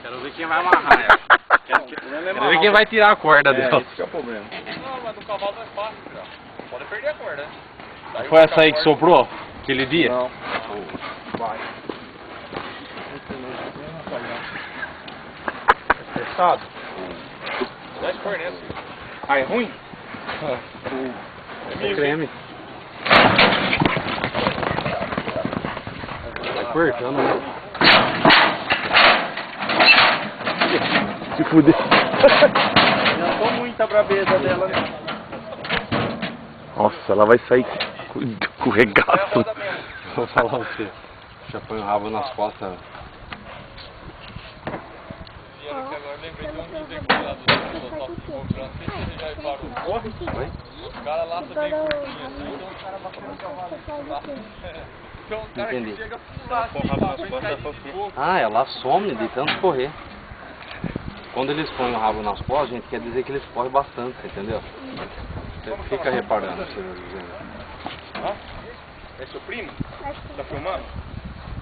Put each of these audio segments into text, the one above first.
Quero ver quem vai amarrar ela. Quero ver quem vai tirar a corda dela. Esse que é o problema. Não, mas do cavalo é fácil, cara. Pode perder a corda, né? Foi essa aí que soprou? Aquele dia? Não. Vai. É fechado? Dá de cor nessa. Ah, é ruim? É creme. Tá cortando, né? Se fuder. Não tô muita brabeza dela, né? Nossa, ela vai sair com o regaço. Vou falar pra você. Já põe o rabo nas costas. E olha que agora eu lembrei de um vídeo lá do Top Contra. Não sei se você já reparou. Oi? Os caras lá também curtinhos assim, então os caras batendo o cavalo. Então o cara Entendi. que chega a pular assim, pra cair de pouco. Ah, ela some de tanto correr. Quando eles põem o rabo nas costas, gente, quer dizer que eles correm bastante, você entendeu? Você fica reparando, você vai dizendo. Hã? É seu primo? Tá filmando?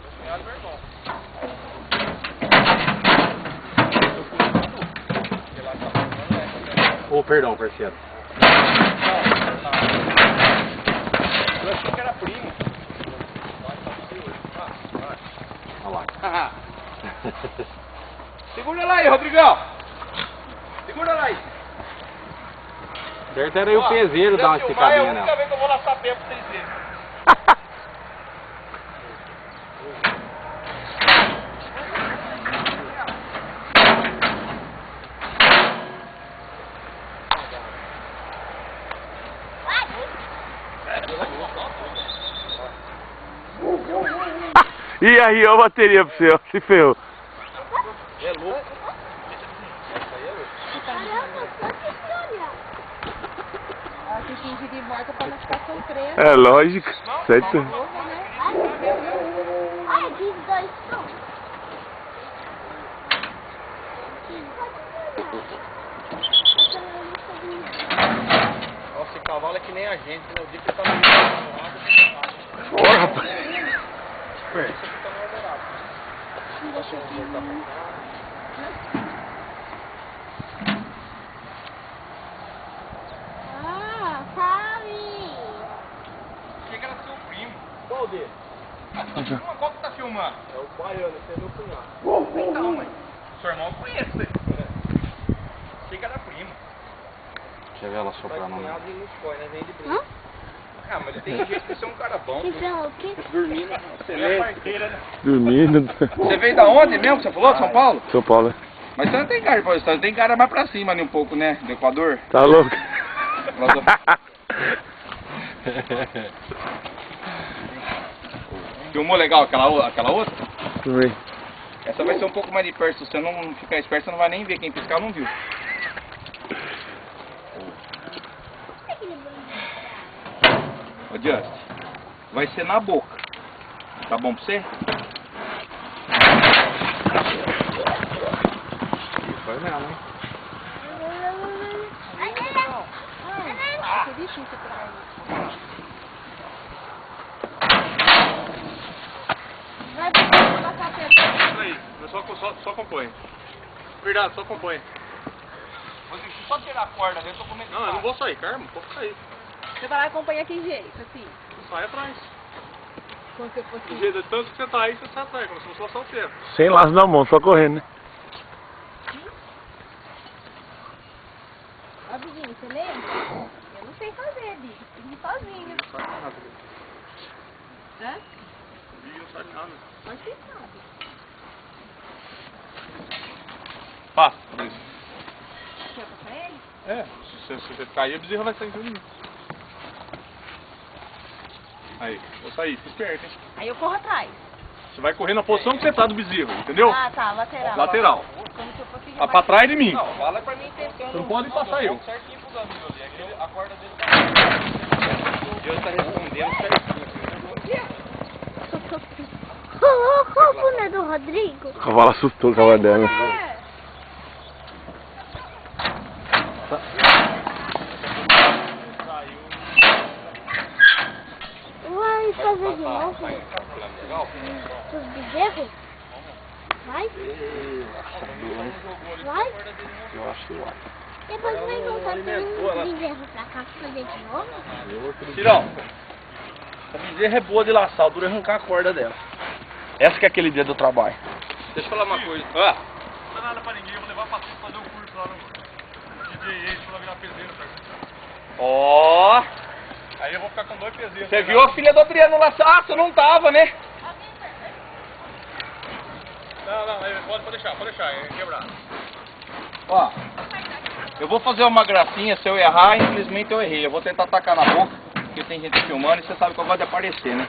Meu cunhado, meu irmão. Oh, perdão, parceiro. Eu achei que era primo. Olha lá. Segura lá aí, Rodrigão. Segura lá aí. Certo era aí o peseiro dar uma É a esticadinha única nela. vez que eu vou laçar pé pra vocês verem. E aí, ó a bateria pra você, ó. Se ferrou. É louco. Ela tem que fingir de morta pra não ficar surpresa. É lógico, certo? Ai, diz dois sons. Nossa, esse cavalo é que nem a gente, né? O dia que ele tá no meio do lado, Porra, rapaz. esse aqui tá no ordenado. Ah, sabe. Achei que era seu primo. Qual dele? Qual que tá filmando? É o baiano, esse é meu cunhado. Então, mãe. Seu irmão eu conheço, né? Achei que era primo. Deixa eu ver ela soprando. Ele não escolhe, né? Vem de brinco. Ah, mas ele tem jeito de ser um cara bom. Então, o que? Dormindo. Excelente. Dormindo. Você veio da onde mesmo? Você falou? De São Paulo? São Paulo. Mas você não tem cara de Paulistano, tem cara mais pra cima ali um pouco, né? Do Equador. Tá louco? Filmou legal aquela outra? Também. Essa vai ser um pouco mais de perto. Se você não ficar esperto, você não vai nem ver. Quem piscar não viu. Ô, Just, vai ser na boca. Tá bom pra você? Foi mesmo, hein? Que difícil pra ele. Vai passar perto. Isso aí, só acompanha. Verdade, só acompanha. Deixa eu só tirar a corda dele, eu tô com medo. Não, eu não vou sair, Carmo, pode sair. Você vai lá e acompanha que jeito, assim. Sai atrás. Quando você fosse... Do jeito tanto que você tá aí, você sai atrás, como se fosse só o tempo. Sem laço na mão, só correndo, né? Ó, Biguinho, você lembra? Eu não sei fazer, Big. Fiz sozinho. Não sai nada. Hã? Não sai nada. Mas você sabe. Passa, isso. Quer passar ele? É, se você cair, a bezerra vai sair junto. Aí, vou sair, fica esperto, hein? Aí eu corro atrás. Você vai correr na posição que você tá do bezerro, entendeu? Ah, tá, lateral. Lateral. Como se eu fosse... Tá pra trás de mim. Não, fala pra mim tentando. Você não pode passar eu. Certinho pro Danilo ali. Aquele, a corda dele tá. Deus tá respondendo certinho. Qual o boné do Rodrigo? O cavalo assustou o cavalo dela. É. Vai fazer de novo? Os bezerros? Vai? Vai? Eu acho que vai. Depois vai voltar tudo de bezerro pra cá pra fazer de novo? Tirão, a bezerra é boa de laçar, o duro é arrancar a corda dela. Essa que é aquele dia do trabalho. Deixa eu falar uma coisa. Não dá nada pra ninguém, eu vou levar pra Patrícia fazer um curso lá no DJ pra ela virar peseiro, sabe? Ó, Aí eu vou ficar com 2 peseiros. você viu a filha do Adriano laçar? Ah, você não tava, né? Não, pode deixar, é quebrar. Ó, eu vou fazer uma gracinha, se eu errar, infelizmente eu errei. Eu vou tentar tacar na boca, porque tem gente filmando e você sabe que eu gosto de aparecer, né?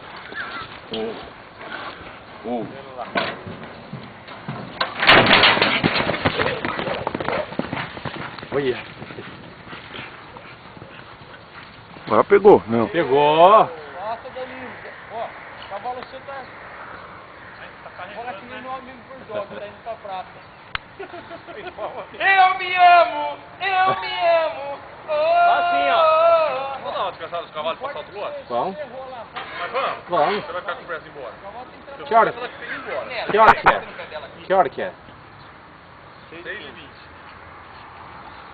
Olha. Agora pegou, não. Pegou. Nossa, Danilo, ó, cavalo você tá... Agora que nem meu amigo por jogo, tá indo pra prata. Eu me amo! Eu me amo! Assim, ó. Vamos dar uma descansada dos cavalos pra salto lote? Vamos. Mas vamos? Vamos. Você vai ficar com pressa embora? Que hora? Ela que tem que ir embora. Que hora que é? Que hora que é? 6h20.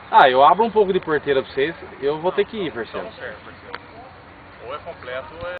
Ah, eu abro um pouco de porteira pra vocês. Eu vou ter que ir, parceiro. Então, certo, parceiro. Ou é completo ou é...